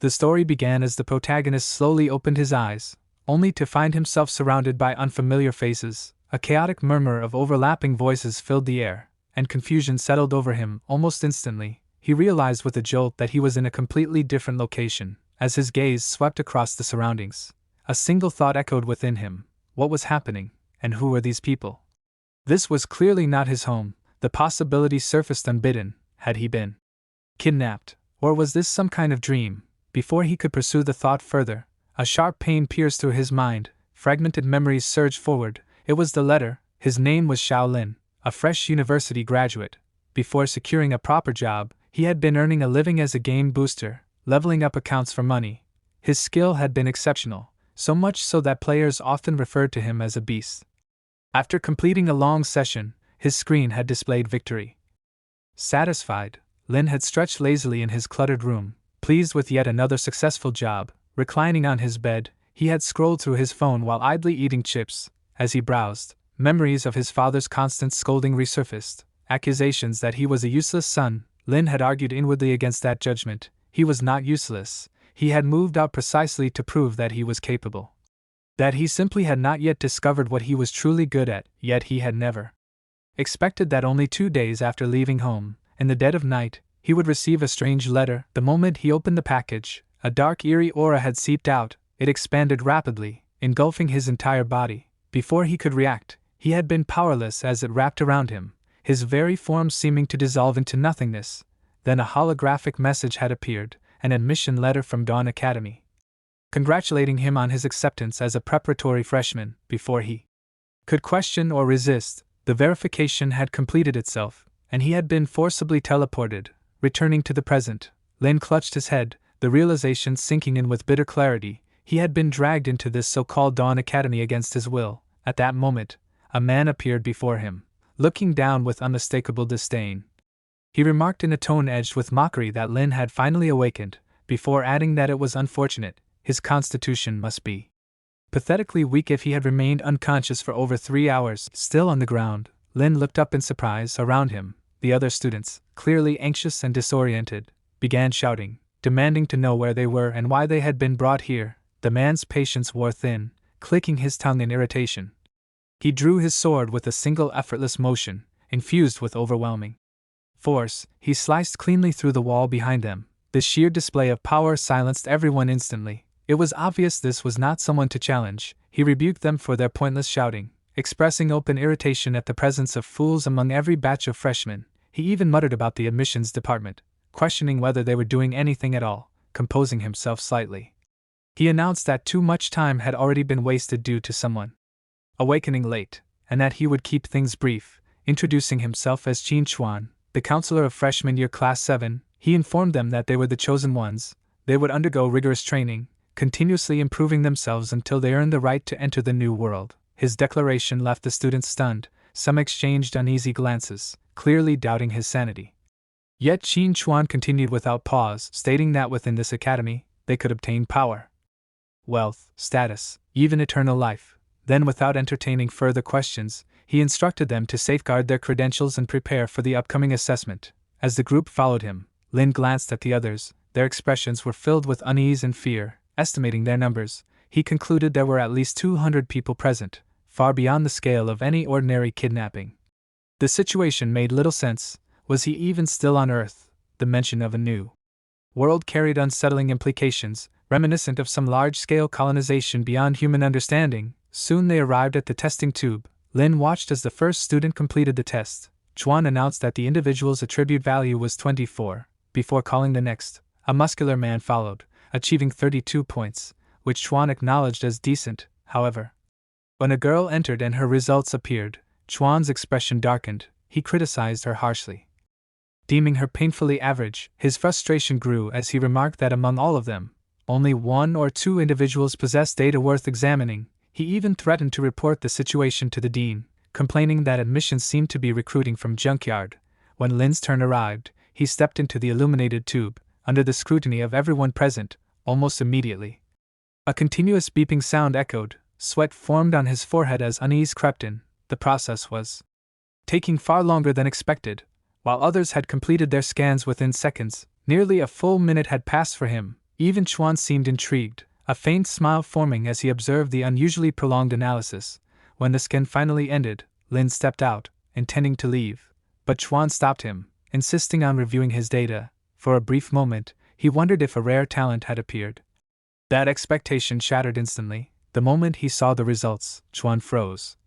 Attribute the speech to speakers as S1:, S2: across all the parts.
S1: The story began as the protagonist slowly opened his eyes, only to find himself surrounded by unfamiliar faces. A chaotic murmur of overlapping voices filled the air, and confusion settled over him almost instantly. He realized with a jolt that he was in a completely different location. As his gaze swept across the surroundings, a single thought echoed within him: what was happening, and who were these people? This was clearly not his home. The possibility surfaced unbidden. Had he been kidnapped, or was this some kind of dream? Before he could pursue the thought further, a sharp pain pierced through his mind. Fragmented memories surged forward. It was the letter. His name was Shaolin, a fresh university graduate. Before securing a proper job, he had been earning a living as a game booster, leveling up accounts for money. His skill had been exceptional, so much so that players often referred to him as a beast. After completing a long session, his screen had displayed victory. Satisfied, Lin had stretched lazily in his cluttered room, pleased with yet another successful job. Reclining on his bed, he had scrolled through his phone while idly eating chips. As he browsed, memories of his father's constant scolding resurfaced, accusations that he was a useless son. Lin had argued inwardly against that judgment. He was not useless. He had moved out precisely to prove that he was capable. That he simply had not yet discovered what he was truly good at, yet he had never expected that only 2 days after leaving home, in the dead of night, he would receive a strange letter. The moment he opened the package, a dark eerie aura had seeped out. It expanded rapidly, engulfing his entire body. Before he could react, he had been powerless as it wrapped around him, his very form seeming to dissolve into nothingness. Then a holographic message had appeared, an admission letter from Dawn Academy, congratulating him on his acceptance as a preparatory freshman. Before he could question or resist, the verification had completed itself, and he had been forcibly teleported. Returning to the present, Lin clutched his head, the realization sinking in with bitter clarity. He had been dragged into this so-called Dawn Academy against his will. At that moment, a man appeared before him, looking down with unmistakable disdain. He remarked in a tone edged with mockery that Lin had finally awakened, before adding that it was unfortunate. His constitution must be pathetically weak if he had remained unconscious for over 3 hours. Still on the ground, Lin looked up in surprise. Around him, the other students, clearly anxious and disoriented, began shouting, demanding to know where they were and why they had been brought here. The man's patience wore thin, clicking his tongue in irritation. He drew his sword with a single effortless motion, infused with overwhelming force. He sliced cleanly through the wall behind them. The sheer display of power silenced everyone instantly. It was obvious this was not someone to challenge. He rebuked them for their pointless shouting, expressing open irritation at the presence of fools among every batch of freshmen. He even muttered about the admissions department, questioning whether they were doing anything at all. Composing himself slightly, he announced that too much time had already been wasted due to someone awakening late, and that he would keep things brief. Introducing himself as Qin Chuan, the counselor of freshman year class 7, he informed them that they were the chosen ones. They would undergo rigorous training, continuously improving themselves until they earned the right to enter the new world. His declaration left the students stunned. Some exchanged uneasy glances, clearly doubting his sanity. Yet Qin Chuan continued without pause, stating that within this academy, they could obtain power, wealth, status, even eternal life. Then, without entertaining further questions, he instructed them to safeguard their credentials and prepare for the upcoming assessment. As the group followed him, Lin glanced at the others. Their expressions were filled with unease and fear. Estimating their numbers, he concluded there were at least 200 people present, far beyond the scale of any ordinary kidnapping. The situation made little sense. Was he even still on Earth? The mention of a new world carried unsettling implications, reminiscent of some large-scale colonization beyond human understanding. Soon they arrived at the testing tube. Lin watched as the first student completed the test. Chuan announced that the individual's attribute value was 24. Before calling the next, a muscular man followed, achieving 32 points, which Chuan acknowledged as decent. However, when a girl entered and her results appeared, Chuan's expression darkened. He criticized her harshly, deeming her painfully average. His frustration grew as he remarked that among all of them, only 1 or 2 individuals possessed data worth examining. He even threatened to report the situation to the dean, complaining that admissions seemed to be recruiting from junkyard. When Lin's turn arrived, he stepped into the illuminated tube, under the scrutiny of everyone present. Almost immediately, a continuous beeping sound echoed. Sweat formed on his forehead as unease crept in. The process was taking far longer than expected. While others had completed their scans within seconds, nearly a full minute had passed for him. Even Chuan seemed intrigued, a faint smile forming as he observed the unusually prolonged analysis. When the scan finally ended, Lin stepped out, intending to leave. But Chuan stopped him, insisting on reviewing his data. For a brief moment, he wondered if a rare talent had appeared. That expectation shattered instantly. The moment he saw the results, Chuan froze.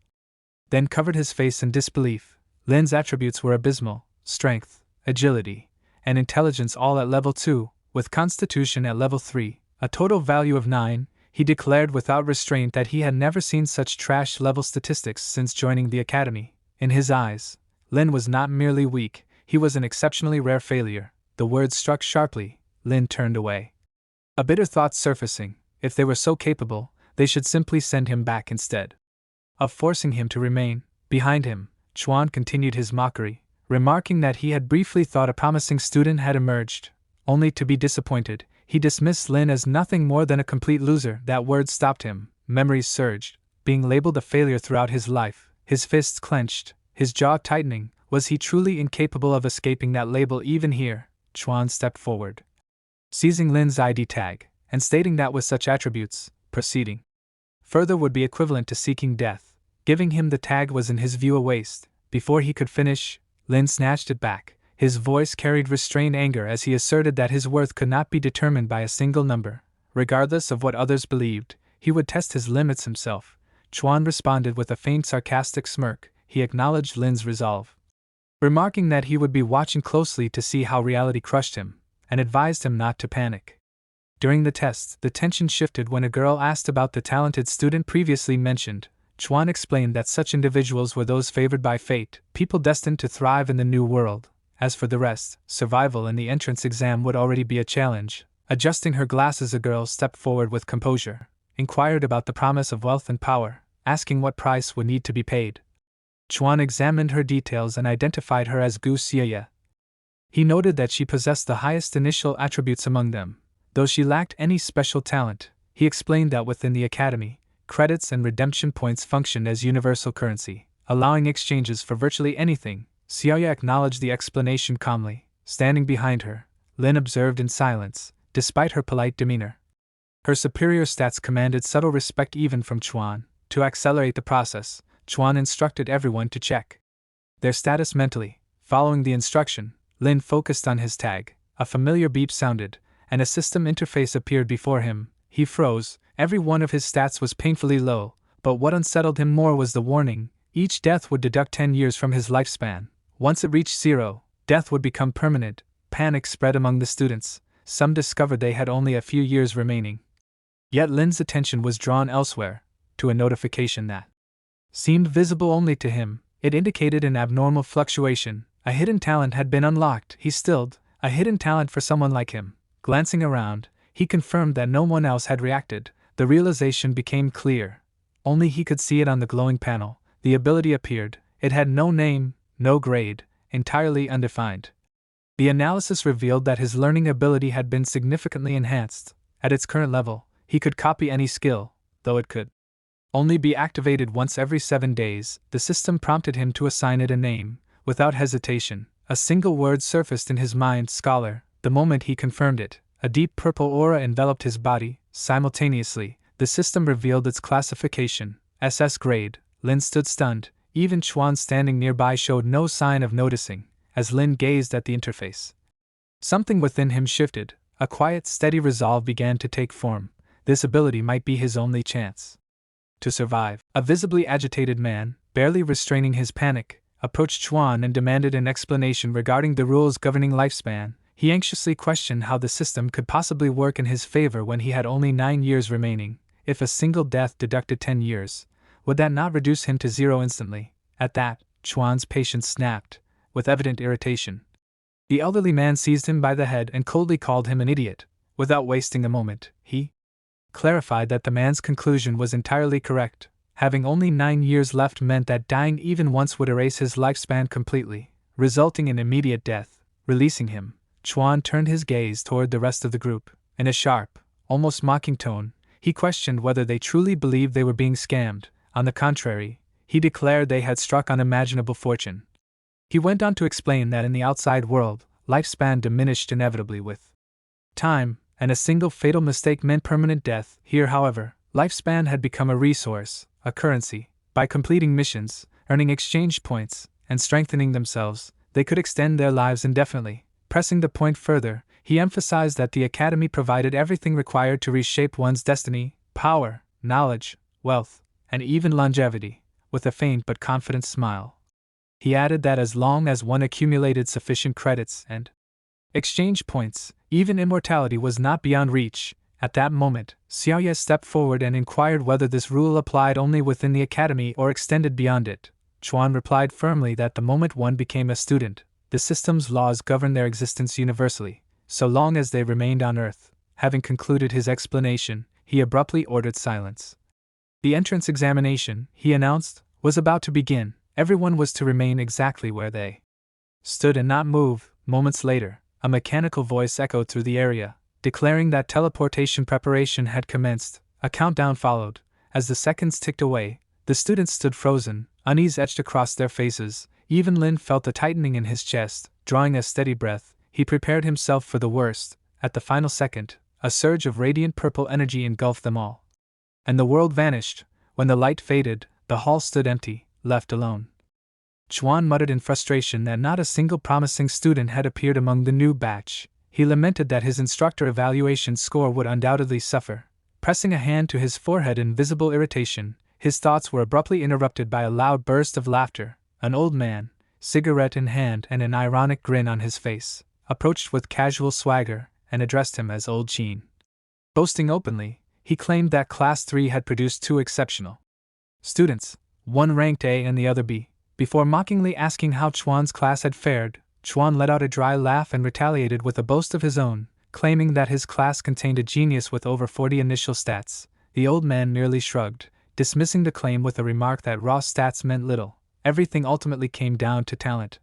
S1: Then covered his face in disbelief. Lin's attributes were abysmal: strength, agility, and intelligence all at level 2, with constitution at level 3, a total value of 9. He declared without restraint that he had never seen such trash-level statistics since joining the academy. In his eyes, Lin was not merely weak, he was an exceptionally rare failure. The words struck sharply. Lin turned away, a bitter thought surfacing: if they were so capable, they should simply send him back instead of forcing him to remain. Behind him, Chuan continued his mockery, remarking that he had briefly thought a promising student had emerged, only to be disappointed. He dismissed Lin as nothing more than a complete loser. That word stopped him. Memories surged, being labeled a failure throughout his life. His fists clenched, his jaw tightening. Was he truly incapable of escaping that label even here? Chuan stepped forward, seizing Lin's ID tag, and stating that with such attributes, proceeding further would be equivalent to seeking death. Giving him the tag was in his view a waste. Before he could finish, Lin snatched it back. His voice carried restrained anger as he asserted that his worth could not be determined by a single number. Regardless of what others believed, he would test his limits himself. Chuan responded with a faint sarcastic smirk. He acknowledged Lin's resolve, remarking that he would be watching closely to see how reality crushed him, and advised him not to panic. During the test, the tension shifted when a girl asked about the talented student previously mentioned. Chuan explained that such individuals were those favored by fate, people destined to thrive in the new world. As for the rest, survival in the entrance exam would already be a challenge. Adjusting her glasses, a girl stepped forward with composure, inquired about the promise of wealth and power, asking what price would need to be paid. Chuan examined her details and identified her as Gu Xie. He noted that she possessed the highest initial attributes among them, though she lacked any special talent. He explained that within the academy, credits and redemption points functioned as universal currency, allowing exchanges for virtually anything. Xiaoya acknowledged the explanation calmly. Standing behind her, Lin observed in silence, despite her polite demeanor. Her superior stats commanded subtle respect even from Chuan. To accelerate the process, Chuan instructed everyone to check their status mentally. Following the instruction, Lin focused on his tag. A familiar beep sounded, and a system interface appeared before him. He froze. Every one of his stats was painfully low, but what unsettled him more was the warning. Each death would deduct 10 years from his lifespan. Once it reached 0, death would become permanent. Panic spread among the students. Some discovered they had only a few years remaining. Yet Lin's attention was drawn elsewhere, to a notification that seemed visible only to him. It indicated an abnormal fluctuation. A hidden talent had been unlocked. He stilled. A hidden talent for someone like him. Glancing around, he confirmed that no one else had reacted. The realization became clear. Only he could see it on the glowing panel. The ability appeared. It had no name, no grade, entirely undefined. The analysis revealed that his learning ability had been significantly enhanced. At its current level, he could copy any skill, though it could only be activated once every 7 days. The system prompted him to assign it a name. Without hesitation, a single word surfaced in his mind: scholar. The moment he confirmed it, a deep purple aura enveloped his body. Simultaneously, the system revealed its classification, SS grade. Lin stood stunned. Even Chuan standing nearby showed no sign of noticing. As Lin gazed at the interface, something within him shifted. A quiet, steady resolve began to take form. This ability might be his only chance to survive. A visibly agitated man, barely restraining his panic, approached Chuan and demanded an explanation regarding the rules governing lifespan. He anxiously questioned how the system could possibly work in his favor when he had only 9 years remaining. If a single death deducted 10 years, would that not reduce him to 0 instantly? At that, Chuan's patience snapped, with evident irritation. The elderly man seized him by the head and coldly called him an idiot. Without wasting a moment, he clarified that the man's conclusion was entirely correct. Having only 9 years left meant that dying even once would erase his lifespan completely, resulting in immediate death. Releasing him, Chuan turned his gaze toward the rest of the group. In a sharp, almost mocking tone, he questioned whether they truly believed they were being scammed. On the contrary, he declared they had struck unimaginable fortune. He went on to explain that in the outside world, lifespan diminished inevitably with time, and a single fatal mistake meant permanent death. Here, however, lifespan had become a resource, a currency. By completing missions, earning exchange points, and strengthening themselves, they could extend their lives indefinitely. Pressing the point further, he emphasized that the academy provided everything required to reshape one's destiny: power, knowledge, wealth, and even longevity. With a faint but confident smile, he added that as long as one accumulated sufficient credits and exchange points, even immortality was not beyond reach. At that moment, Xiaoye stepped forward and inquired whether this rule applied only within the academy or extended beyond it. Chuan replied firmly that the moment one became a student, the system's laws governed their existence universally, so long as they remained on Earth. Having concluded his explanation, he abruptly ordered silence. The entrance examination, he announced, was about to begin. Everyone was to remain exactly where they stood and not move. Moments later, a mechanical voice echoed through the area, declaring that teleportation preparation had commenced. A countdown followed. As the seconds ticked away, the students stood frozen, unease etched across their faces. Even Lin felt a tightening in his chest. Drawing a steady breath, he prepared himself for the worst. At the final second, a surge of radiant purple energy engulfed them all, and the world vanished. When the light faded, the hall stood empty, left alone. Chuan muttered in frustration that not a single promising student had appeared among the new batch. He lamented that his instructor evaluation score would undoubtedly suffer. Pressing a hand to his forehead in visible irritation, his thoughts were abruptly interrupted by a loud burst of laughter. An old man, cigarette in hand and an ironic grin on his face, approached with casual swagger and addressed him as Old Qin. Boasting openly, he claimed that Class 3 had produced 2 exceptional students, one ranked A and the other B. Before mockingly asking how Chuan's class had fared, Chuan let out a dry laugh and retaliated with a boast of his own, claiming that his class contained a genius with over 40 initial stats. The old man merely shrugged, dismissing the claim with a remark that raw stats meant little. Everything ultimately came down to talent.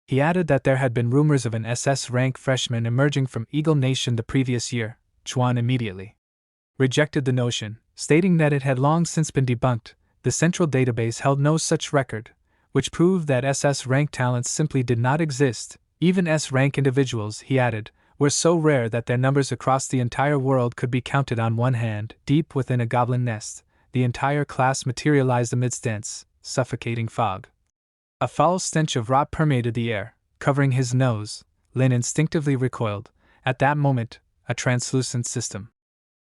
S1: He added that there had been rumors of an SS rank freshman emerging from Eagle Nation the previous year. Chuan immediately rejected the notion, stating that it had long since been debunked. The central database held no such record, which proved that SS rank talents simply did not exist. Even S rank individuals, he added, were so rare that their numbers across the entire world could be counted on one hand. Deep within a goblin nest, the entire class materialized amidst dense, suffocating fog. A foul stench of rot permeated the air, covering his nose. Lin instinctively recoiled. At that moment, a translucent system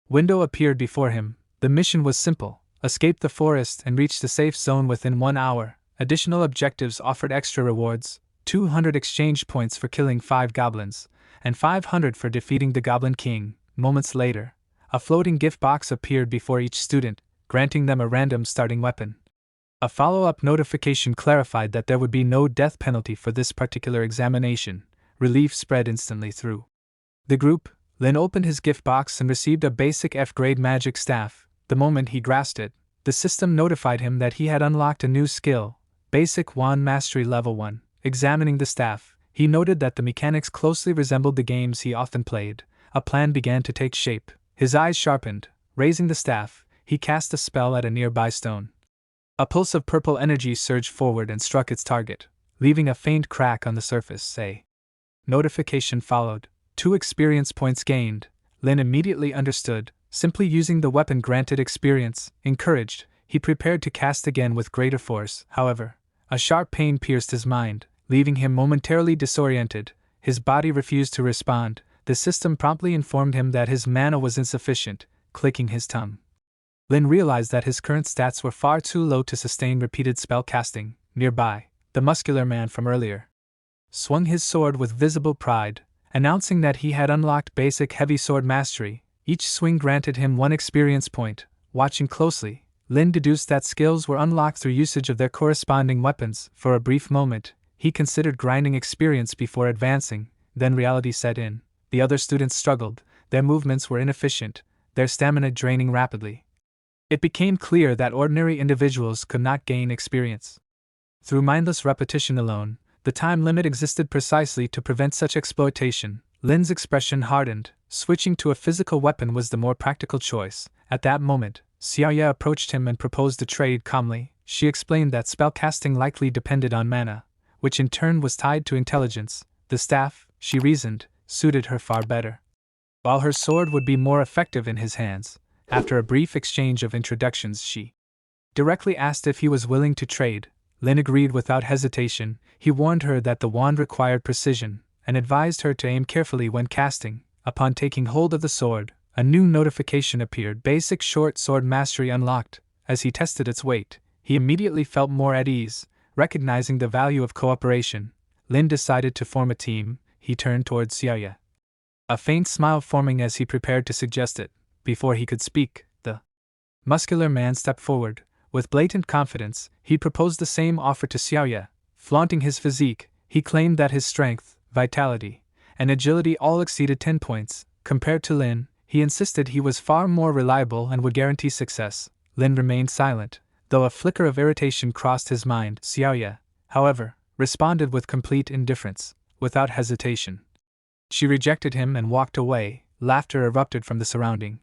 S1: window appeared before him. The mission was simple: escape the forest and reach the safe zone within 1 hour. Additional objectives offered extra rewards: 200 exchange points for killing 5 goblins, and 500 for defeating the Goblin King. Moments later, a floating gift box appeared before each student, granting them a random starting weapon. A follow-up notification clarified that there would be no death penalty for this particular examination. Relief spread instantly through the group. Lin opened his gift box and received a basic F-grade magic staff. The moment he grasped it, the system notified him that he had unlocked a new skill: Basic Wand Mastery Level 1. Examining the staff, he noted that the mechanics closely resembled the games he often played. A plan began to take shape. His eyes sharpened. Raising the staff, he cast a spell at a nearby stone. A pulse of purple energy surged forward and struck its target, leaving a faint crack on the surface. A notification followed. 2 experience points gained. Lin immediately understood. Simply using the weapon granted experience. Encouraged, he prepared to cast again with greater force. However, a sharp pain pierced his mind, leaving him momentarily disoriented. His body refused to respond. The system promptly informed him that his mana was insufficient, clicking his tongue. Lin realized that his current stats were far too low to sustain repeated spell casting. Nearby, the muscular man from earlier swung his sword with visible pride, announcing that he had unlocked basic heavy sword mastery. Each swing granted him 1 experience point. Watching closely, Lin deduced that skills were unlocked through usage of their corresponding weapons. For a brief moment, he considered grinding experience before advancing. Then reality set in. The other students struggled. Their movements were inefficient, their stamina draining rapidly. It became clear that ordinary individuals could not gain experience through mindless repetition alone. The time limit existed precisely to prevent such exploitation. Lin's expression hardened. Switching to a physical weapon was the more practical choice. At that moment, Xiaoye approached him and proposed a trade calmly. She explained that spellcasting likely depended on mana, which in turn was tied to intelligence. The staff, she reasoned, suited her far better. while her sword would be more effective in his hands. After a brief exchange of introductions, she directly asked if he was willing to trade. Lin agreed without hesitation. He warned her that the wand required precision, and advised her to aim carefully when casting. Upon taking hold of the sword, a new notification appeared: Basic Short Sword Mastery unlocked. As he tested its weight, he immediately felt more at ease. Recognizing the value of cooperation, Lin decided to form a team. He turned towards Xiaoya, a faint smile forming as he prepared to suggest it. Before he could speak, the muscular man stepped forward. With blatant confidence, he proposed the same offer to Xiaoya. Flaunting his physique, he claimed that his strength, vitality, and agility all exceeded 10 points. Compared to Lin, he insisted he was far more reliable and would guarantee success. Lin remained silent, though a flicker of irritation crossed his mind. Xiaoya, however, responded with complete indifference, without hesitation. She rejected him and walked away. Laughter erupted from the surrounding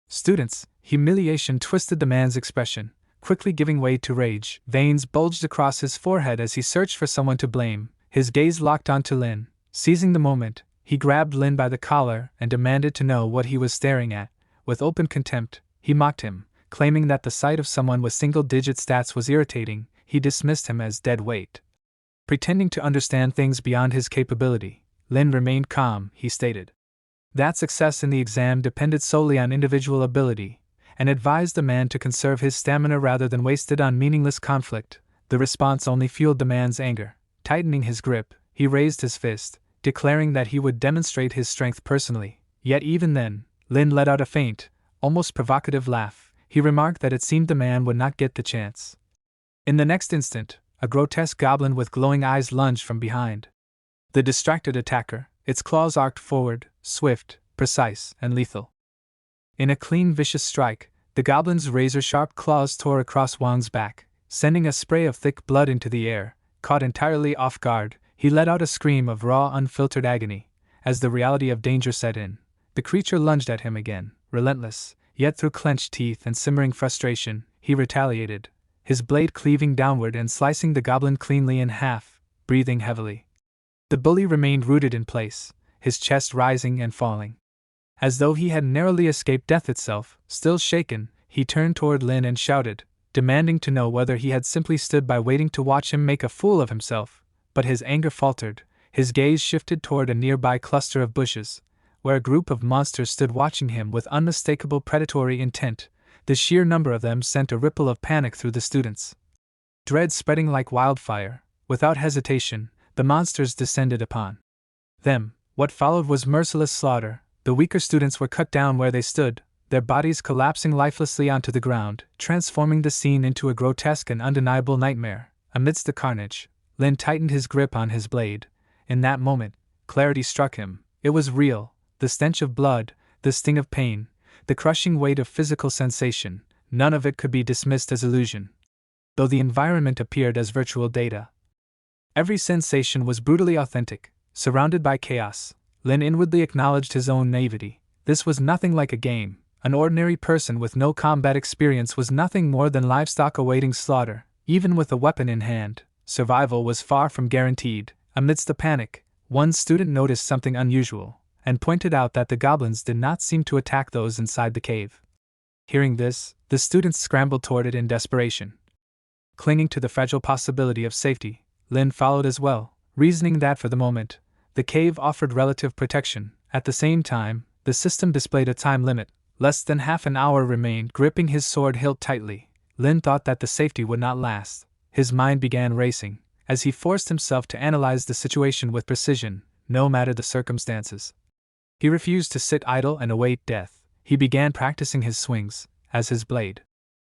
S1: students. Humiliation twisted the man's expression, quickly giving way to rage. Veins bulged across his forehead as he searched for someone to blame. His gaze locked onto Lin. Seizing the moment, he grabbed Lin by the collar and demanded to know what he was staring at. With open contempt, he mocked him, claiming that the sight of someone with single-digit stats was irritating. He dismissed him as dead weight. Pretending to understand things beyond his capability, Lin remained calm. He stated that success in the exam depended solely on individual ability, and advised the man to conserve his stamina rather than waste it on meaningless conflict. The response only fueled the man's anger. Tightening his grip, he raised his fist, declaring that he would demonstrate his strength personally. Yet even then, Lin let out a faint, almost provocative laugh. He remarked that it seemed the man would not get the chance. In the next instant, a grotesque goblin with glowing eyes lunged from behind the distracted attacker, its claws arced forward, swift, precise, and lethal. In a clean, vicious strike, the goblin's razor-sharp claws tore across Wang's back, sending a spray of thick blood into the air. Caught entirely off guard, he let out a scream of raw, unfiltered agony. As the reality of danger set in, the creature lunged at him again, relentless, yet through clenched teeth and simmering frustration, he retaliated, his blade cleaving downward and slicing the goblin cleanly in half. Breathing heavily, the bully remained rooted in place, his chest rising and falling, as though he had narrowly escaped death itself. Still shaken, he turned toward Lin and shouted, demanding to know whether he had simply stood by waiting to watch him make a fool of himself. But his anger faltered. His gaze shifted toward a nearby cluster of bushes, where a group of monsters stood watching him with unmistakable predatory intent. The sheer number of them sent a ripple of panic through the students. Dread spreading like wildfire, without hesitation, the monsters descended upon them. What followed was merciless slaughter. The weaker students were cut down where they stood, their bodies collapsing lifelessly onto the ground, transforming the scene into a grotesque and undeniable nightmare. Amidst the carnage, Lin tightened his grip on his blade. In that moment, clarity struck him. It was real. The stench of blood, the sting of pain, the crushing weight of physical sensation, none of it could be dismissed as illusion. Though the environment appeared as virtual data, every sensation was brutally authentic. Surrounded by chaos, Lin inwardly acknowledged his own naivety. This was nothing like a game. An ordinary person with no combat experience was nothing more than livestock awaiting slaughter. Even with a weapon in hand, survival was far from guaranteed. Amidst the panic, one student noticed something unusual, and pointed out that the goblins did not seem to attack those inside the cave. Hearing this, the students scrambled toward it in desperation. Clinging to the fragile possibility of safety, Lin followed as well, reasoning that for the moment, the cave offered relative protection. At the same time, the system displayed a time limit. Less than half an hour remained. Gripping his sword hilt tightly, Lin thought that the safety would not last. His mind began racing, as he forced himself to analyze the situation with precision, no matter the circumstances. He refused to sit idle and await death. He began practicing his swings. As his blade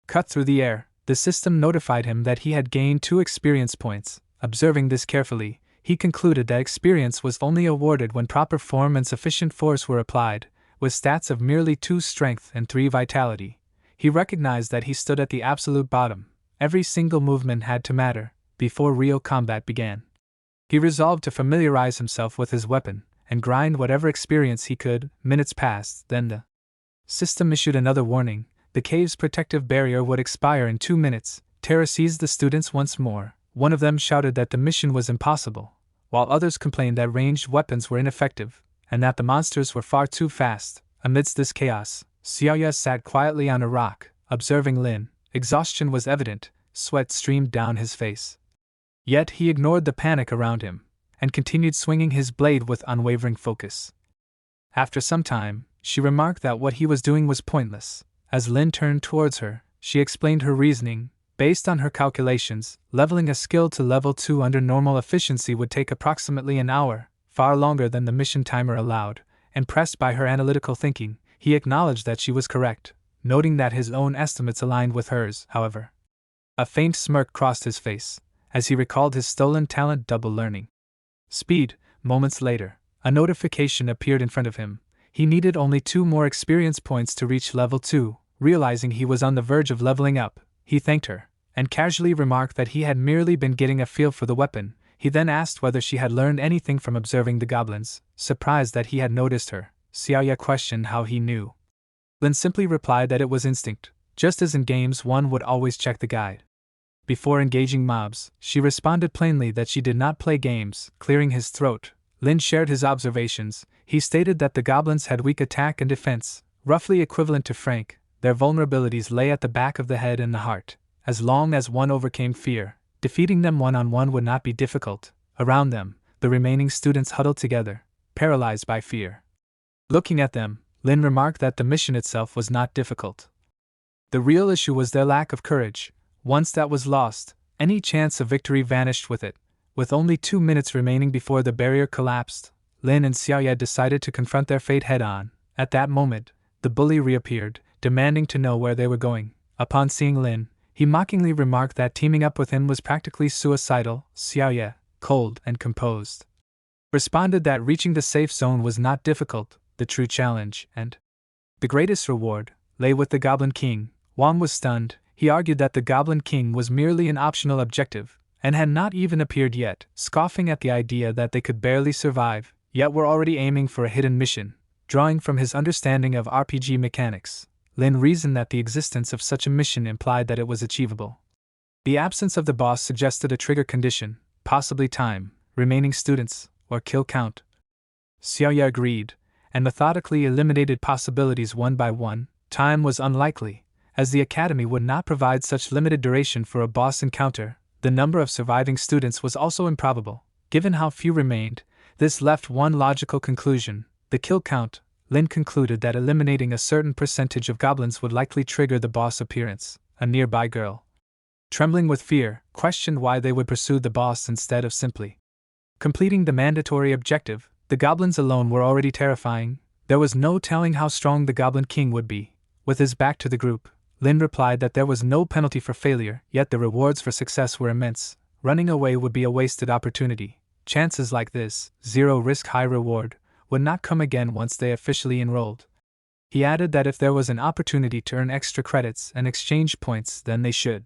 S1: cut through the air, the system notified him that he had gained 2 experience points. Observing this carefully, he concluded that experience was only awarded when proper form and sufficient force were applied. With stats of merely 2 strength and 3 vitality, he recognized that he stood at the absolute bottom. Every single movement had to matter before real combat began. He resolved to familiarize himself with his weapon and grind whatever experience he could. Minutes passed, then the system issued another warning. The cave's protective barrier would expire in 2 minutes. Terror seized the students once more. One of them shouted that the mission was impossible, while others complained that ranged weapons were ineffective, and that the monsters were far too fast. Amidst this chaos, Xiaoya sat quietly on a rock, observing Lin. Exhaustion was evident, sweat streamed down his face. Yet he ignored the panic around him, and continued swinging his blade with unwavering focus. After some time, she remarked that what he was doing was pointless. As Lin turned towards her, she explained her reasoning. Based on her calculations, leveling a skill to level 2 under normal efficiency would take approximately an hour, far longer than the mission timer allowed. Impressed by her analytical thinking, he acknowledged that she was correct, noting that his own estimates aligned with hers, however. A faint smirk crossed his face, as he recalled his stolen talent double learning speed. Moments later, a notification appeared in front of him. He needed only 2 more experience points to reach level 2. Realizing he was on the verge of leveling up, he thanked her, and casually remarked that he had merely been getting a feel for the weapon. He then asked whether she had learned anything from observing the goblins. Surprised that he had noticed her, Xiaoya questioned how he knew. Lin simply replied that it was instinct, just as in games one would always check the guide. Before engaging mobs, she responded plainly that she did not play games. Clearing his throat, Lin shared his observations. He stated that the goblins had weak attack and defense, roughly equivalent to Frank. Their vulnerabilities lay at the back of the head and the heart. As long as one overcame fear, defeating them one-on-one would not be difficult. Around them, the remaining students huddled together, paralyzed by fear. Looking at them, Lin remarked that the mission itself was not difficult. The real issue was their lack of courage. Once that was lost, any chance of victory vanished with it. With only 2 minutes remaining before the barrier collapsed, Lin and Xiaoya decided to confront their fate head-on. At that moment, the bully reappeared, demanding to know where they were going. Upon seeing Lin, he mockingly remarked that teaming up with him was practically suicidal. Xiaoya, cold and composed, responded that reaching the safe zone was not difficult. The true challenge, and the greatest reward, lay with the Goblin King. Wang was stunned. He argued that the Goblin King was merely an optional objective, and had not even appeared yet, scoffing at the idea that they could barely survive, yet were already aiming for a hidden mission. Drawing from his understanding of RPG mechanics, Lin reasoned that the existence of such a mission implied that it was achievable. The absence of the boss suggested a trigger condition, possibly time, remaining students, or kill count. Xiaoya agreed, and methodically eliminated possibilities one by one. Time was unlikely, as the academy would not provide such limited duration for a boss encounter. The number of surviving students was also improbable. Given how few remained, this left one logical conclusion: the kill count. Lin concluded that eliminating a certain percentage of goblins would likely trigger the boss appearance. A nearby girl, trembling with fear, questioned why they would pursue the boss instead of simply completing the mandatory objective. The goblins alone were already terrifying. There was no telling how strong the Goblin King would be. With his back to the group, Lin replied that there was no penalty for failure, yet the rewards for success were immense. Running away would be a wasted opportunity. Chances like this, 0 risk high reward, would not come again once they officially enrolled. He added that if there was an opportunity to earn extra credits and exchange points, then they should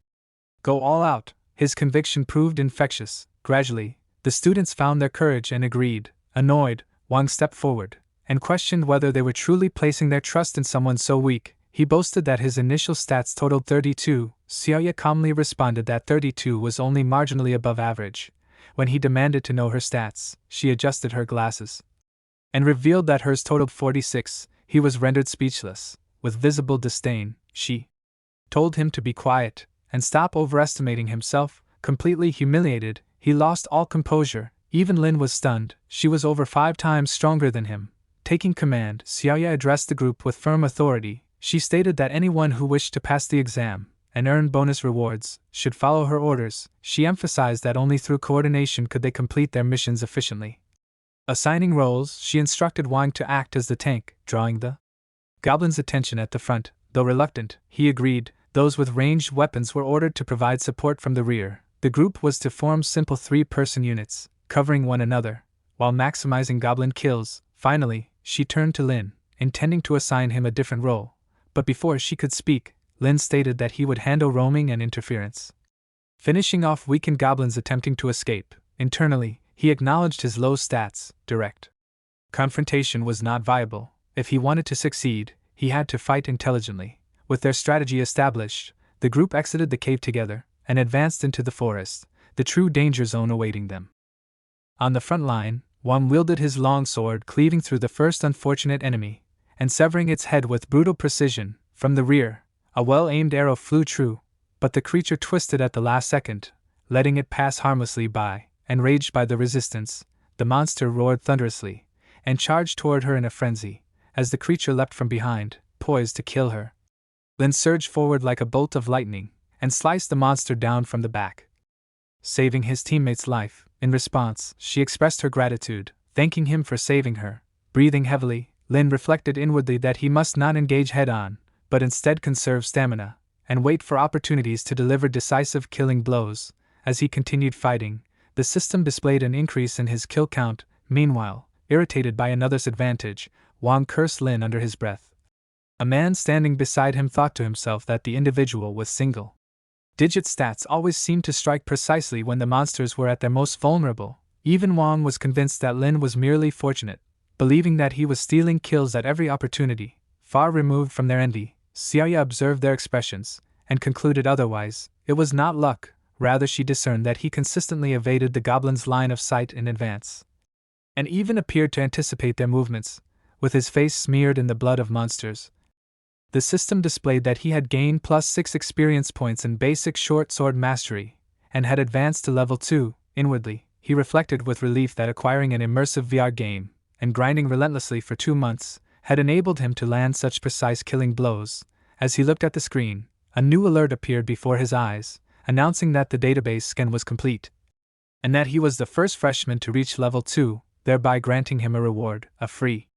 S1: go all out. His conviction proved infectious. Gradually, the students found their courage and agreed. Annoyed, Wang stepped forward and questioned whether they were truly placing their trust in someone so weak. He boasted that his initial stats totaled 32. Xiaoya calmly responded that 32 was only marginally above average. When he demanded to know her stats, she adjusted her glasses and revealed that hers totaled 46. He was rendered speechless. With visible disdain, she told him to be quiet and stop overestimating himself. Completely humiliated, he lost all composure. Even Lin was stunned. She was over 5 times stronger than him. Taking command, Xiaoya addressed the group with firm authority. She stated that anyone who wished to pass the exam and earn bonus rewards should follow her orders. She emphasized that only through coordination could they complete their missions efficiently. Assigning roles, she instructed Wang to act as the tank, drawing the goblin's attention at the front. Though reluctant, he agreed. Those with ranged weapons were ordered to provide support from the rear. The group was to form simple 3-person units, covering one another, while maximizing goblin kills. Finally, she turned to Lin, intending to assign him a different role. But before she could speak, Lin stated that he would handle roaming and interference, finishing off weakened goblins attempting to escape. Internally, he acknowledged his low stats. Direct confrontation was not viable. If he wanted to succeed, he had to fight intelligently. With their strategy established, the group exited the cave together and advanced into the forest, the true danger zone awaiting them. On the front line, Wang wielded his long sword, cleaving through the first unfortunate enemy, and severing its head with brutal precision. From the rear, a well-aimed arrow flew true, but the creature twisted at the last second, letting it pass harmlessly by. Enraged by the resistance, the monster roared thunderously, and charged toward her in a frenzy, as the creature leapt from behind, poised to kill her. Lin surged forward like a bolt of lightning, and sliced the monster down from the back, saving his teammate's life. In response, she expressed her gratitude, thanking him for saving her. Breathing heavily, Lin reflected inwardly that he must not engage head-on, but instead conserve stamina, and wait for opportunities to deliver decisive killing blows. As he continued fighting, the system displayed an increase in his kill count. Meanwhile, irritated by another's advantage, Wang cursed Lin under his breath. A man standing beside him thought to himself that the individual with single-digit stats always seemed to strike precisely when the monsters were at their most vulnerable. Even Wang was convinced that Lin was merely fortunate, believing that he was stealing kills at every opportunity. Far removed from their envy, Xiaya observed their expressions, and concluded otherwise. It was not luck, rather she discerned that he consistently evaded the goblin's line of sight in advance, and even appeared to anticipate their movements, with his face smeared in the blood of monsters. The system displayed that he had gained +6 experience points in basic short sword mastery, and had advanced to level 2. Inwardly, he reflected with relief that acquiring an immersive VR game, and grinding relentlessly for 2 months, had enabled him to land such precise killing blows. As he looked at the screen, a new alert appeared before his eyes, announcing that the database scan was complete, and that he was the first freshman to reach level 2, thereby granting him a reward, a free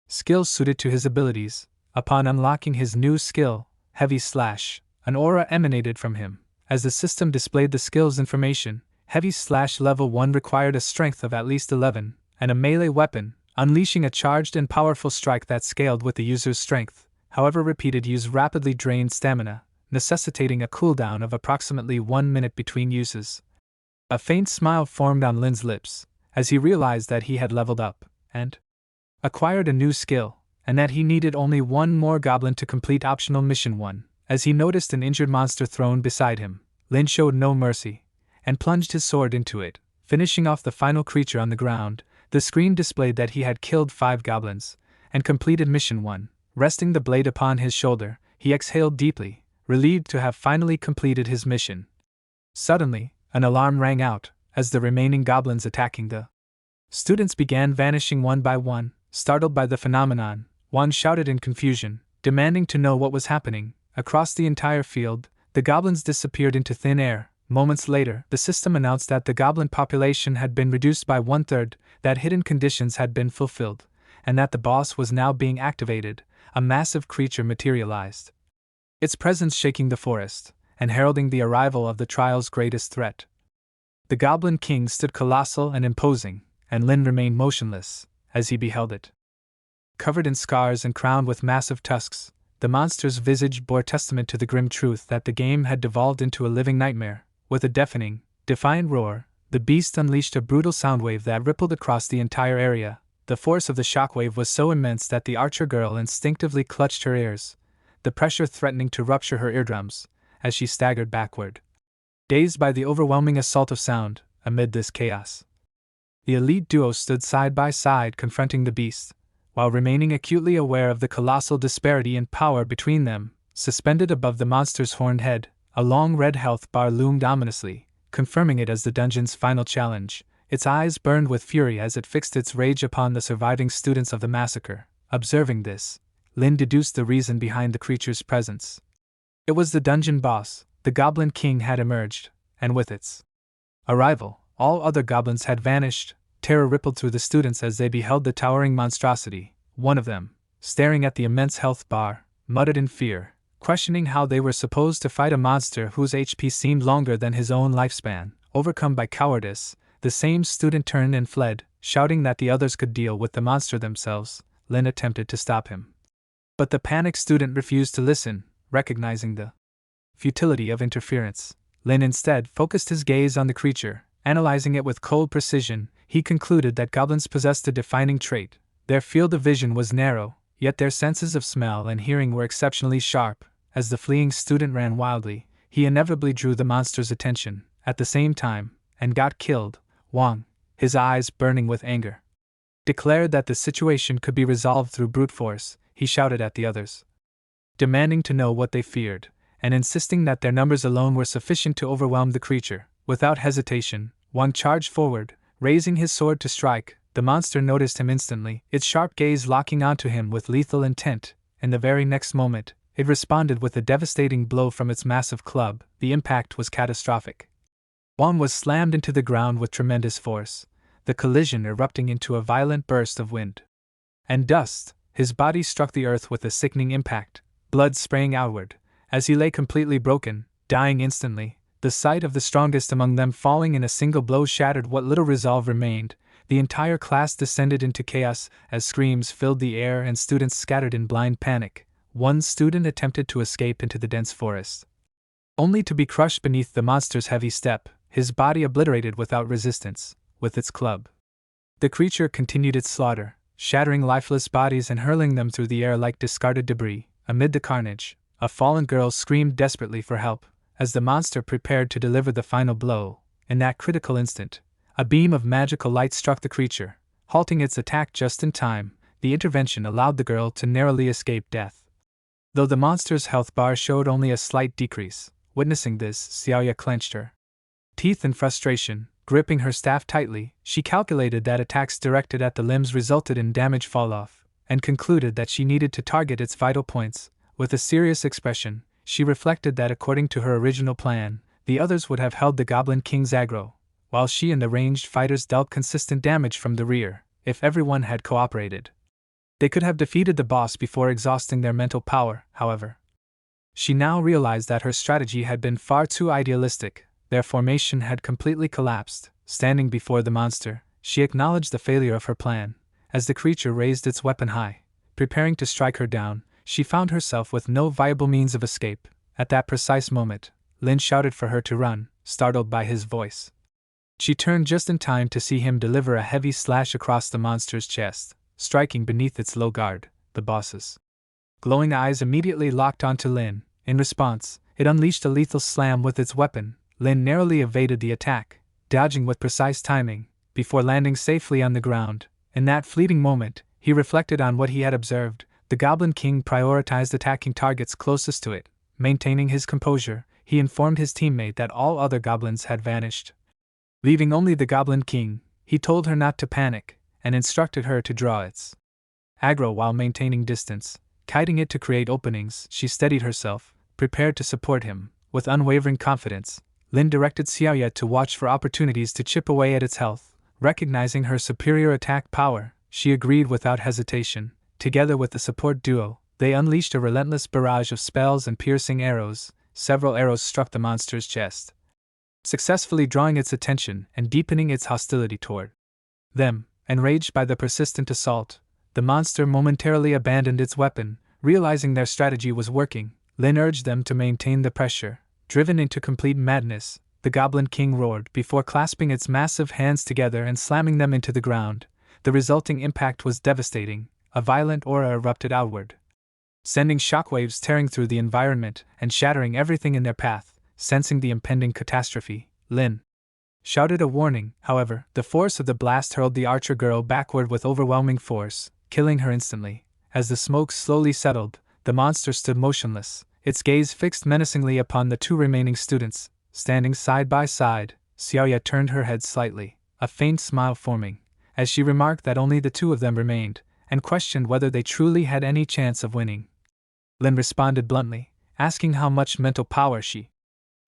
S1: skill suited to his abilities. Upon unlocking his new skill, Heavy Slash, an aura emanated from him. As the system displayed the skill's information, Heavy Slash level 1 required a strength of at least 11, and a melee weapon, unleashing a charged and powerful strike that scaled with the user's strength. However, repeated use rapidly drained stamina, necessitating a cooldown of approximately 1 minute between uses. A faint smile formed on Lin's lips, as he realized that he had leveled up, and acquired a new skill, and that he needed only one more goblin to complete optional mission 1. As he noticed an injured monster thrown beside him, Lin showed no mercy, and plunged his sword into it, finishing off the final creature on the ground. The screen displayed that he had killed 5 goblins, and completed mission 1. Resting the blade upon his shoulder, he exhaled deeply, relieved to have finally completed his mission. Suddenly, an alarm rang out, as the remaining goblins attacking the students began vanishing one by one. Startled by the phenomenon, Wang shouted in confusion, demanding to know what was happening. Across the entire field, the goblins disappeared into thin air. Moments later, the system announced that the goblin population had been reduced by 1/3, that hidden conditions had been fulfilled, and that the boss was now being activated. A massive creature materialized, its presence shaking the forest, and heralding the arrival of the trial's greatest threat. The Goblin King stood colossal and imposing, and Lin remained motionless as he beheld it. Covered in scars and crowned with massive tusks, the monster's visage bore testament to the grim truth that the game had devolved into a living nightmare. With a deafening, defiant roar, the beast unleashed a brutal soundwave that rippled across the entire area. The force of the shockwave was so immense that the archer girl instinctively clutched her ears, the pressure threatening to rupture her eardrums, as she staggered backward, dazed by the overwhelming assault of sound. Amid this chaos, the elite duo stood side by side confronting the beast, while remaining acutely aware of the colossal disparity in power between them. Suspended above the monster's horned head, a long red health bar loomed ominously, confirming it as the dungeon's final challenge. Its eyes burned with fury as it fixed its rage upon the surviving students of the massacre. Observing this, Lin deduced the reason behind the creature's presence. It was the dungeon boss. The Goblin King had emerged, and with its arrival, all other goblins had vanished. Terror rippled through the students as they beheld the towering monstrosity. One of them, staring at the immense health bar, muttered in fear, questioning how they were supposed to fight a monster whose HP seemed longer than his own lifespan. Overcome by cowardice, the same student turned and fled, shouting that the others could deal with the monster themselves. Lin attempted to stop him, but the panicked student refused to listen. Recognizing the futility of interference, Lin instead focused his gaze on the creature. Analyzing it with cold precision, he concluded that goblins possessed a defining trait. Their field of vision was narrow, yet their senses of smell and hearing were exceptionally sharp. As the fleeing student ran wildly, he inevitably drew the monster's attention, at the same time, and got killed. Wang, his eyes burning with anger, declared that the situation could be resolved through brute force, he shouted at the others, demanding to know what they feared, and insisting that their numbers alone were sufficient to overwhelm the creature. Without hesitation, Wang charged forward, raising his sword to strike. The monster noticed him instantly, its sharp gaze locking onto him with lethal intent. In the very next moment, it responded with a devastating blow from its massive club. The impact was catastrophic. Wang was slammed into the ground with tremendous force, the collision erupting into a violent burst of wind and dust. His body struck the earth with a sickening impact, blood spraying outward, as he lay completely broken, dying instantly. The sight of the strongest among them falling in a single blow shattered what little resolve remained. The entire class descended into chaos as screams filled the air and students scattered in blind panic. One student attempted to escape into the dense forest, only to be crushed beneath the monster's heavy step, his body obliterated without resistance, with its club. The creature continued its slaughter, shattering lifeless bodies and hurling them through the air like discarded debris. Amid the carnage, a fallen girl screamed desperately for help, as the monster prepared to deliver the final blow. In that critical instant, a beam of magical light struck the creature, halting its attack just in time. The intervention allowed the girl to narrowly escape death, though the monster's health bar showed only a slight decrease. Witnessing this, Xiaoya clenched her teeth in frustration. Gripping her staff tightly, she calculated that attacks directed at the limbs resulted in damage fall-off, and concluded that she needed to target its vital points. With a serious expression, she reflected that according to her original plan, the others would have held the Goblin King's aggro, while she and the ranged fighters dealt consistent damage from the rear. If everyone had cooperated, they could have defeated the boss before exhausting their mental power. However, she now realized that her strategy had been far too idealistic. Their formation had completely collapsed. Standing before the monster, she acknowledged the failure of her plan. As the creature raised its weapon high, preparing to strike her down, she found herself with no viable means of escape. At that precise moment, Lin shouted for her to run, startled by his voice. She turned just in time to see him deliver a heavy slash across the monster's chest, striking beneath its low guard. The boss's glowing eyes immediately locked onto Lin. In response, it unleashed a lethal slam with its weapon. Lin narrowly evaded the attack, dodging with precise timing, before landing safely on the ground. In that fleeting moment, he reflected on what he had observed. The Goblin King prioritized attacking targets closest to it. Maintaining his composure, he informed his teammate that all other goblins had vanished. Leaving only the Goblin King, he told her not to panic, and instructed her to draw its aggro while maintaining distance. Kiting it to create openings, she steadied herself, prepared to support him. With unwavering confidence, Lin directed Xiaoya to watch for opportunities to chip away at its health. Recognizing her superior attack power, she agreed without hesitation. Together with the support duo, they unleashed a relentless barrage of spells and piercing arrows. Several arrows struck the monster's chest, successfully drawing its attention and deepening its hostility toward them. Enraged by the persistent assault, the monster momentarily abandoned its weapon. Realizing their strategy was working, Lin urged them to maintain the pressure. Driven into complete madness, the Goblin King roared before clasping its massive hands together and slamming them into the ground. The resulting impact was devastating. A violent aura erupted outward, sending shockwaves tearing through the environment and shattering everything in their path. Sensing the impending catastrophe, Lin shouted a warning. However, the force of the blast hurled the archer girl backward with overwhelming force, killing her instantly. As the smoke slowly settled, the monster stood motionless, its gaze fixed menacingly upon the two remaining students. Standing side by side, Xiaoya turned her head slightly, a faint smile forming, as she remarked that only the two of them remained, and questioned whether they truly had any chance of winning. Lin responded bluntly, asking how much mental power she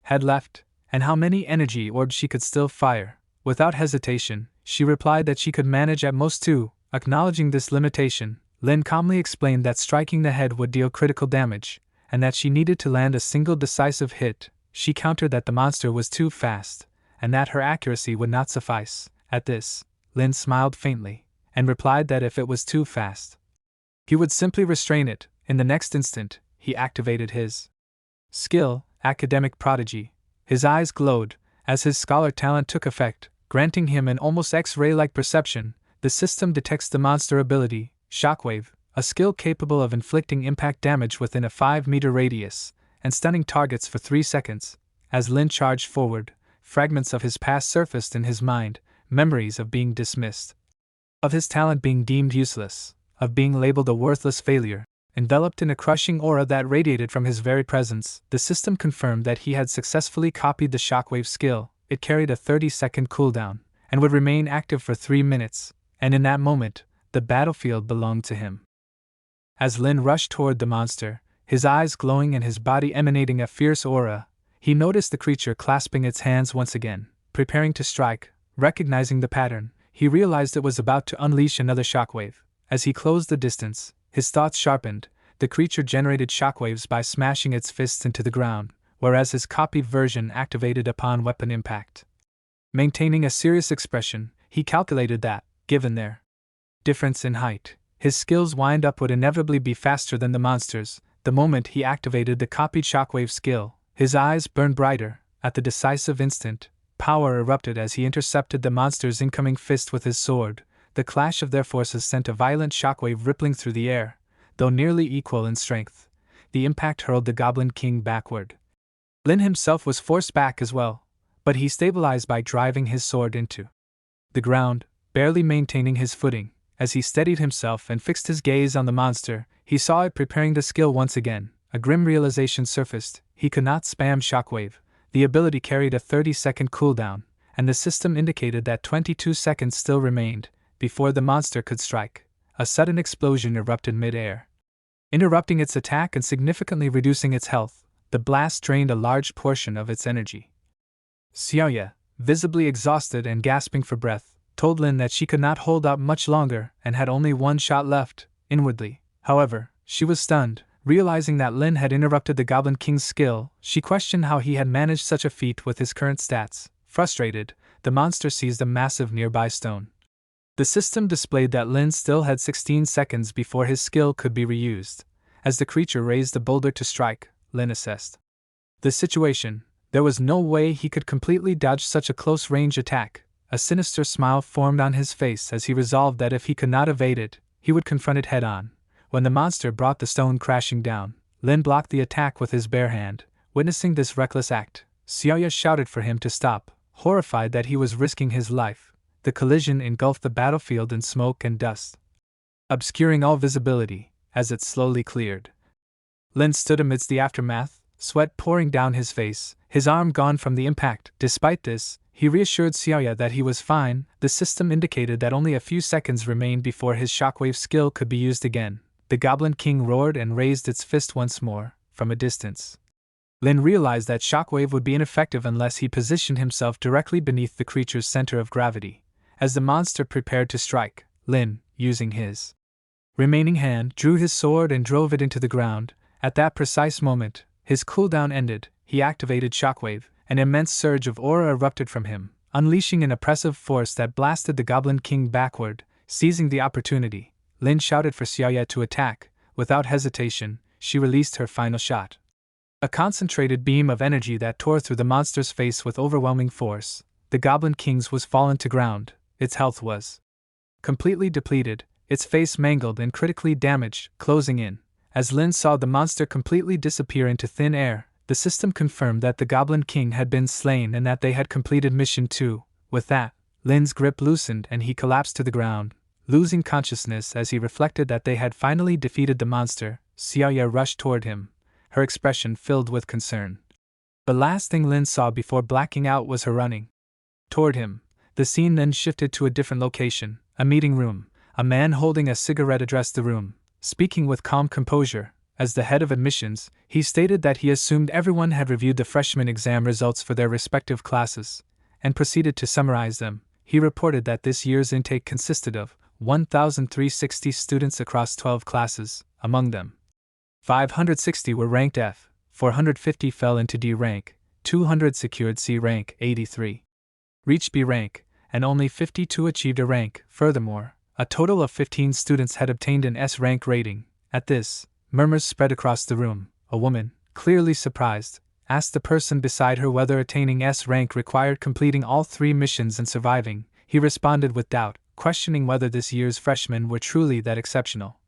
S1: had left, and how many energy orbs she could still fire. Without hesitation, she replied that she could manage at most two. Acknowledging this limitation, Lin calmly explained that striking the head would deal critical damage, and that she needed to land a single decisive hit. She countered that the monster was too fast, and that her accuracy would not suffice. At this, Lin smiled faintly, and replied that if it was too fast, he would simply restrain it. In the next instant, he activated his skill, Academic Prodigy. His eyes glowed, as his scholar talent took effect, granting him an almost X-ray-like perception. The system detects the monster ability, Shockwave, a skill capable of inflicting impact damage within a 5-meter radius, and stunning targets for 3 seconds. As Lin charged forward, fragments of his past surfaced in his mind, memories of being dismissed, of his talent being deemed useless, of being labeled a worthless failure. Enveloped in a crushing aura that radiated from his very presence, the system confirmed that he had successfully copied the shockwave skill. It carried a 30-second cooldown, and would remain active for 3 minutes, and in that moment, the battlefield belonged to him. As Lin rushed toward the monster, his eyes glowing and his body emanating a fierce aura, he noticed the creature clasping its hands once again, preparing to strike. Recognizing the pattern, he realized it was about to unleash another shockwave. As he closed the distance, his thoughts sharpened. The creature generated shockwaves by smashing its fists into the ground, whereas his copied version activated upon weapon impact. Maintaining a serious expression, he calculated that, given their difference in height, his skill's wind-up would inevitably be faster than the monster's. The moment he activated the copied shockwave skill, his eyes burned brighter. At the decisive instant, power erupted as he intercepted the monster's incoming fist with his sword. The clash of their forces sent a violent shockwave rippling through the air. Though nearly equal in strength, the impact hurled the Goblin King backward. Lin himself was forced back as well, but he stabilized by driving his sword into the ground, barely maintaining his footing. As he steadied himself and fixed his gaze on the monster, he saw it preparing the skill once again. A grim realization surfaced: he could not spam shockwave. The ability carried a 30-second cooldown, and the system indicated that 22 seconds still remained before the monster could strike. A sudden explosion erupted mid-air, interrupting its attack and significantly reducing its health. The blast drained a large portion of its energy. Xiaoya, visibly exhausted and gasping for breath, told Lin that she could not hold out much longer and had only one shot left. Inwardly, however, she was stunned. Realizing that Lin had interrupted the Goblin King's skill, she questioned how he had managed such a feat with his current stats. Frustrated, the monster seized a massive nearby stone. The system displayed that Lin still had 16 seconds before his skill could be reused. As the creature raised the boulder to strike, Lin assessed the situation. There was no way he could completely dodge such a close-range attack. A sinister smile formed on his face as he resolved that if he could not evade it, he would confront it head-on. When the monster brought the stone crashing down, Lin blocked the attack with his bare hand. Witnessing this reckless act, Xiaoya shouted for him to stop, horrified that he was risking his life. The collision engulfed the battlefield in smoke and dust, obscuring all visibility. As it slowly cleared, Lin stood amidst the aftermath, sweat pouring down his face, his arm gone from the impact. Despite this, he reassured Xiaoya that he was fine. The system indicated that only a few seconds remained before his shockwave skill could be used again. The Goblin King roared and raised its fist once more, from a distance. Lin realized that shockwave would be ineffective unless he positioned himself directly beneath the creature's center of gravity. As the monster prepared to strike, Lin, using his remaining hand, drew his sword and drove it into the ground. At that precise moment, his cooldown ended. He activated shockwave. An immense surge of aura erupted from him, unleashing an oppressive force that blasted the Goblin King backward. Seizing the opportunity, Lin shouted for Xiaoya to attack. Without hesitation, she released her final shot. A concentrated beam of energy that tore through the monster's face with overwhelming force. The Goblin King's was fallen to ground. Its health was completely depleted, its face mangled and critically damaged. Closing in, as Lin saw the monster completely disappear into thin air, the system confirmed that the Goblin King had been slain and that they had completed Mission 2. With that, Lin's grip loosened and he collapsed to the ground, losing consciousness as he reflected that they had finally defeated the monster. Xiaoya rushed toward him, her expression filled with concern. The last thing Lin saw before blacking out was her running toward him. The scene then shifted to a different location, a meeting room. A man holding a cigarette addressed the room, speaking with calm composure. As the head of admissions, he stated that he assumed everyone had reviewed the freshman exam results for their respective classes, and proceeded to summarize them. He reported that this year's intake consisted of 1,360 students across 12 classes. Among them, 560 were ranked F, 450 fell into D rank, 200 secured C rank, 83 reached B rank, and only 52 achieved A rank. Furthermore, a total of 15 students had obtained an S rank rating. At this, murmurs spread across the room. A woman, clearly surprised, asked the person beside her whether attaining S rank required completing all 3 missions and surviving. He responded with doubt, questioning whether this year's freshmen were truly that exceptional.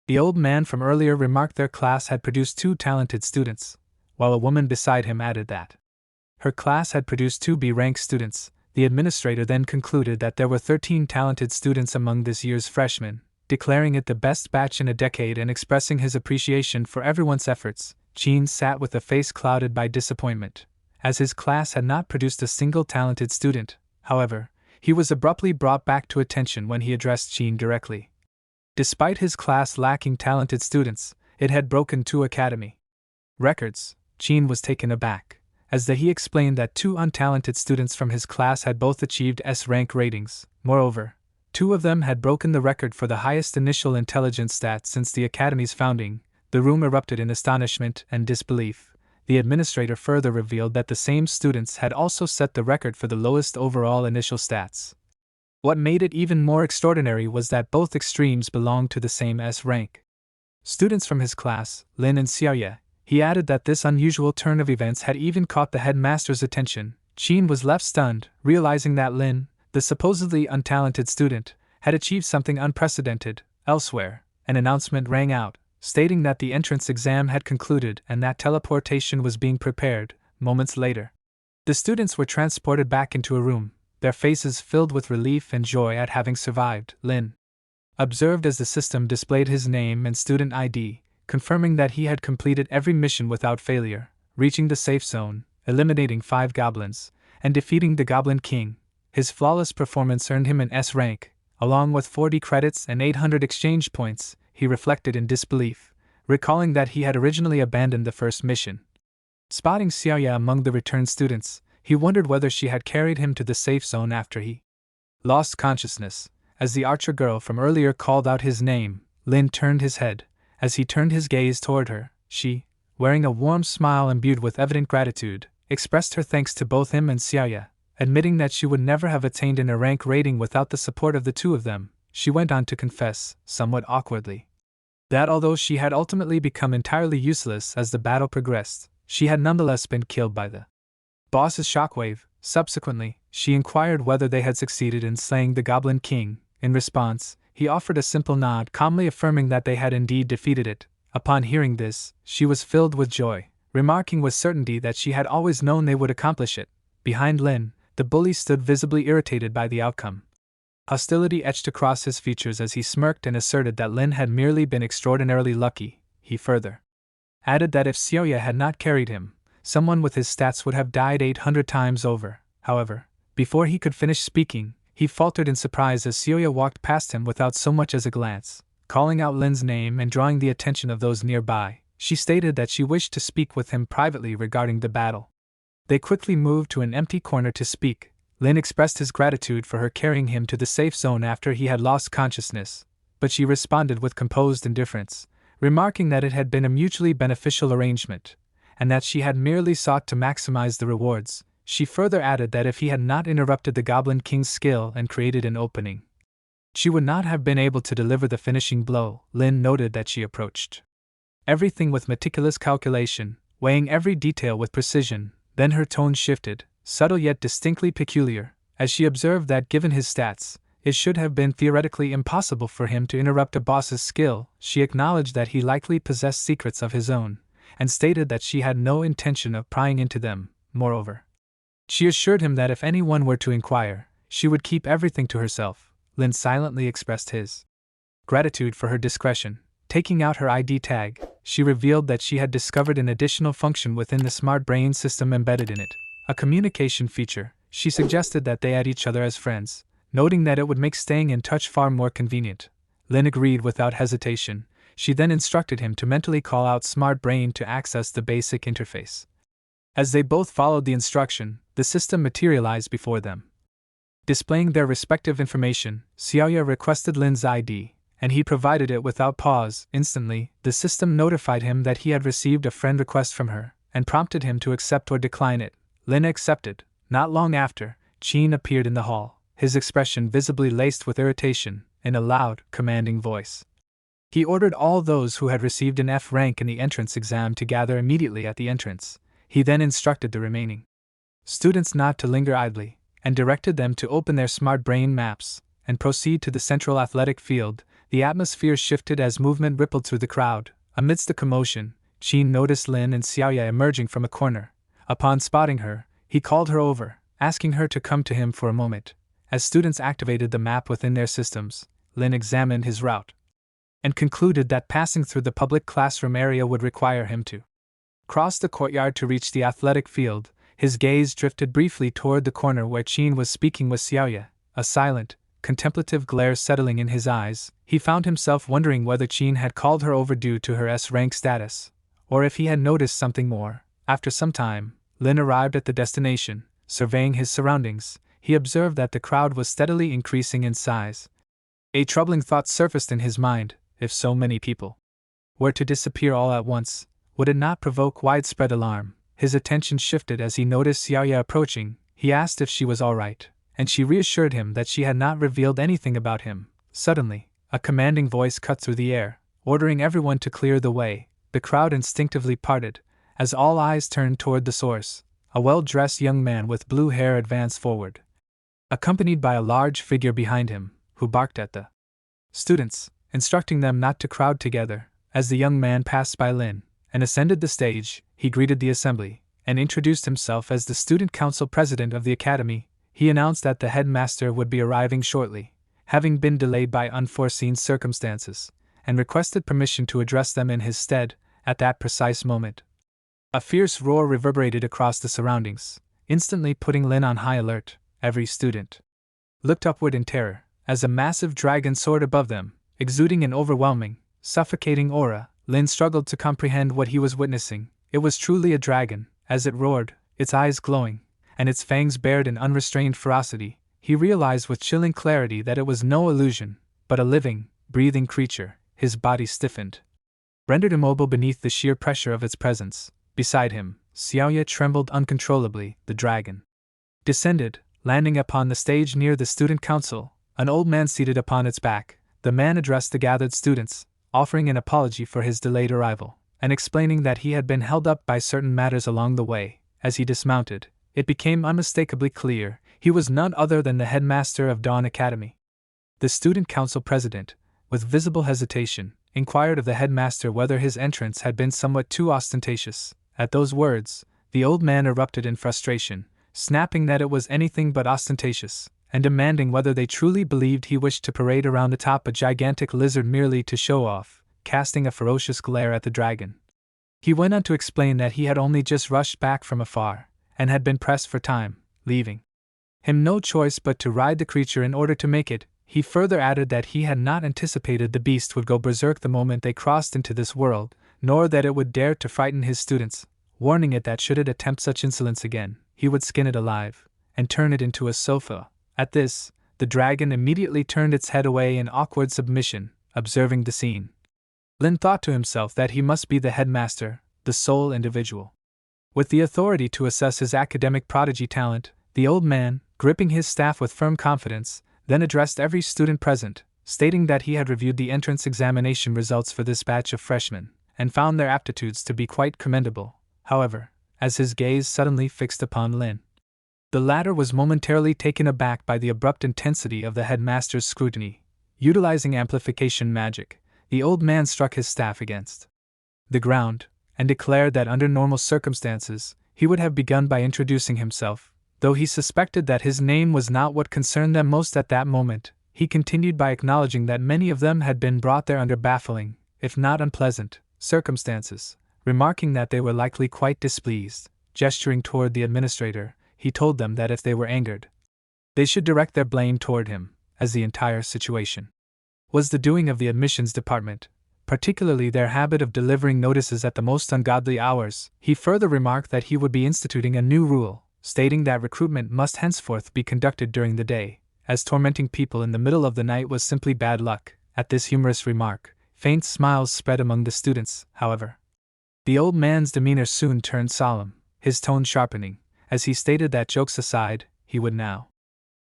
S1: The old man from earlier remarked their class had produced 2 talented students, while a woman beside him added that her class had produced 2 B rank students. The administrator then concluded that there were 13 talented students among this year's freshmen, declaring it the best batch in a decade and expressing his appreciation for everyone's efforts. Jean sat with a face clouded by disappointment, as his class had not produced a single talented student. However, he was abruptly brought back to attention when he addressed Jean directly. Despite his class lacking talented students, it had broken 2 academy records. Jean was taken aback, as he explained that 2 untalented students from his class had both achieved S-rank ratings. Moreover, 2 of them had broken the record for the highest initial intelligence stat since the Academy's founding. The room erupted in astonishment and disbelief. The administrator further revealed that the same students had also set the record for the lowest overall initial stats. What made it even more extraordinary was that both extremes belonged to the same S rank. Students from his class, Lin and Xiaoye. He added that this unusual turn of events had even caught the headmaster's attention. Jean was left stunned, realizing that Lin, the supposedly untalented student, had achieved something unprecedented. Elsewhere, an announcement rang out, stating that the entrance exam had concluded and that teleportation was being prepared. Moments later, the students were transported back into a room, their faces filled with relief and joy at having survived. Lin observed as the system displayed his name and student ID, confirming that he had completed every mission without failure, reaching the safe zone, eliminating 5 goblins, and defeating the Goblin King. His flawless performance earned him an S rank, along with 40 credits and 800 exchange points. He reflected in disbelief, recalling that he had originally abandoned the first mission. Spotting Xiaoye among the returned students, he wondered whether she had carried him to the safe zone after he lost consciousness. As the archer girl from earlier called out his name, Lin turned his head. As he turned his gaze toward her, she, wearing a warm smile imbued with evident gratitude, expressed her thanks to both him and Xiaoye, admitting that she would never have attained an rank rating without the support of the 2 of them. She went on to confess, somewhat awkwardly, that although she had ultimately become entirely useless as the battle progressed, she had nonetheless been killed by the boss's shockwave. Subsequently, she inquired whether they had succeeded in slaying the Goblin King. In response, he offered a simple nod, calmly affirming that they had indeed defeated it. Upon hearing this, she was filled with joy, remarking with certainty that she had always known they would accomplish it. Behind Lin, the bully stood visibly irritated by the outcome. Hostility etched across his features as he smirked and asserted that Lin had merely been extraordinarily lucky. He further added that if Xiaoye had not carried him, someone with his stats would have died 800 times over. However, before he could finish speaking, he faltered in surprise as Xiaoye walked past him without so much as a glance. Calling out Lin's name and drawing the attention of those nearby, she stated that she wished to speak with him privately regarding the battle. They quickly moved to an empty corner to speak. Lin expressed his gratitude for her carrying him to the safe zone after he had lost consciousness, but she responded with composed indifference, remarking that it had been a mutually beneficial arrangement, and that she had merely sought to maximize the rewards. She further added that if he had not interrupted the Goblin King's skill and created an opening, she would not have been able to deliver the finishing blow. Lin noted that she approached everything with meticulous calculation, weighing every detail with precision. Then her tone shifted, subtle yet distinctly peculiar, as she observed that given his stats, it should have been theoretically impossible for him to interrupt a boss's skill. She acknowledged that he likely possessed secrets of his own, and stated that she had no intention of prying into them. Moreover, she assured him that if anyone were to inquire, she would keep everything to herself. Lin silently expressed his gratitude for her discretion. Taking out her ID tag, she revealed that she had discovered an additional function within the smart brain system embedded in it, a communication feature. She suggested that they add each other as friends, noting that it would make staying in touch far more convenient. Lin agreed without hesitation. She then instructed him to mentally call out Smart Brain to access the basic interface. As they both followed the instruction, the system materialized before them. Displaying their respective information, Xiaoye requested Lin's ID, and he provided it without pause. Instantly, the system notified him that he had received a friend request from her, and prompted him to accept or decline it. Lin accepted. Not long after, Qin appeared in the hall, his expression visibly laced with irritation, in a loud, commanding voice. He ordered all those who had received an F rank in the entrance exam to gather immediately at the entrance. He then instructed the remaining students not to linger idly, and directed them to open their smart brain maps and proceed to the central athletic field. The atmosphere shifted as movement rippled through the crowd. Amidst the commotion, Qin noticed Lin and Xiaoye emerging from a corner. Upon spotting her, he called her over, asking her to come to him for a moment. As students activated the map within their systems, Lin examined his route and concluded that passing through the public classroom area would require him to cross the courtyard to reach the athletic field. His gaze drifted briefly toward the corner where Qin was speaking with Xiaoya, a silent, contemplative glare settling in his eyes. He found himself wondering whether Qin had called her over due to her S-rank status, or if he had noticed something more. After some time, Lin arrived at the destination. Surveying his surroundings, he observed that the crowd was steadily increasing in size. A troubling thought surfaced in his mind: if so many people were to disappear all at once, would it not provoke widespread alarm? His attention shifted as he noticed Xiaoya approaching. He asked if she was all right, and she reassured him that she had not revealed anything about him. Suddenly, a commanding voice cut through the air, ordering everyone to clear the way. The crowd instinctively parted, as all eyes turned toward the source. A well-dressed young man with blue hair advanced forward, accompanied by a large figure behind him, who barked at the students, instructing them not to crowd together. As the young man passed by Lin and ascended the stage, he greeted the assembly and introduced himself as the student council president of the academy. He announced that the headmaster would be arriving shortly, having been delayed by unforeseen circumstances, and requested permission to address them in his stead. At that precise moment, a fierce roar reverberated across the surroundings, instantly putting Lin on high alert. Every student looked upward in terror, as a massive dragon soared above them, exuding an overwhelming, suffocating aura. Lin struggled to comprehend what he was witnessing. It was truly a dragon. As it roared, its eyes glowing, and its fangs bared in unrestrained ferocity, he realized with chilling clarity that it was no illusion, but a living, breathing creature. His body stiffened, rendered immobile beneath the sheer pressure of its presence. Beside him, Xiaoya trembled uncontrollably. The dragon descended, landing upon the stage near the student council, an old man seated upon its back. The man addressed the gathered students, offering an apology for his delayed arrival, and explaining that he had been held up by certain matters along the way. As he dismounted, it became unmistakably clear he was none other than the headmaster of Dawn Academy. The student council president, with visible hesitation, inquired of the headmaster whether his entrance had been somewhat too ostentatious. At those words, the old man erupted in frustration, snapping that it was anything but ostentatious, and demanding whether they truly believed he wished to parade around atop a gigantic lizard merely to show off, casting a ferocious glare at the dragon. He went on to explain that he had only just rushed back from afar, and had been pressed for time, leaving him no choice but to ride the creature in order to make it. He further added that he had not anticipated the beast would go berserk the moment they crossed into this world, nor that it would dare to frighten his students, warning it that should it attempt such insolence again, he would skin it alive and turn it into a sofa. At this, the dragon immediately turned its head away in awkward submission. Observing the scene, Lin thought to himself that he must be the headmaster, the sole individual with the authority to assess his academic prodigy talent. The old man, gripping his staff with firm confidence, then addressed every student present, stating that he had reviewed the entrance examination results for this batch of freshmen, and found their aptitudes to be quite commendable. However, as his gaze suddenly fixed upon Lin, the latter was momentarily taken aback by the abrupt intensity of the headmaster's scrutiny. Utilizing amplification magic, the old man struck his staff against the ground, and declared that under normal circumstances, he would have begun by introducing himself. Though he suspected that his name was not what concerned them most at that moment, he continued by acknowledging that many of them had been brought there under baffling, if not unpleasant, circumstances, remarking that they were likely quite displeased. Gesturing toward the administrator, he told them that if they were angered, they should direct their blame toward him, as the entire situation was the doing of the admissions department, particularly their habit of delivering notices at the most ungodly hours. He further remarked that he would be instituting a new rule, stating that recruitment must henceforth be conducted during the day, as tormenting people in the middle of the night was simply bad luck. At this humorous remark, faint smiles spread among the students. However, the old man's demeanor soon turned solemn, his tone sharpening, as he stated that, jokes aside, he would now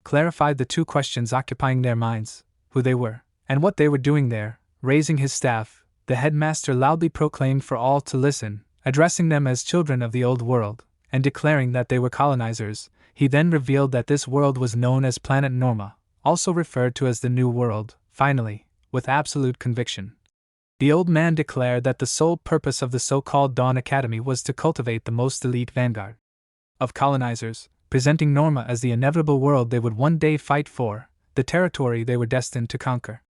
S1: clarify the two questions occupying their minds: who they were, and what they were doing there. Raising his staff, the headmaster loudly proclaimed for all to listen, addressing them as children of the old world, and declaring that they were colonizers. He then revealed that this world was known as Planet Norma, also referred to as the New World. Finally, with absolute conviction, the old man declared that the sole purpose of the so-called Dawn Academy was to cultivate the most elite vanguard of colonizers, presenting Norma as the inevitable world they would one day fight for, the territory they were destined to conquer.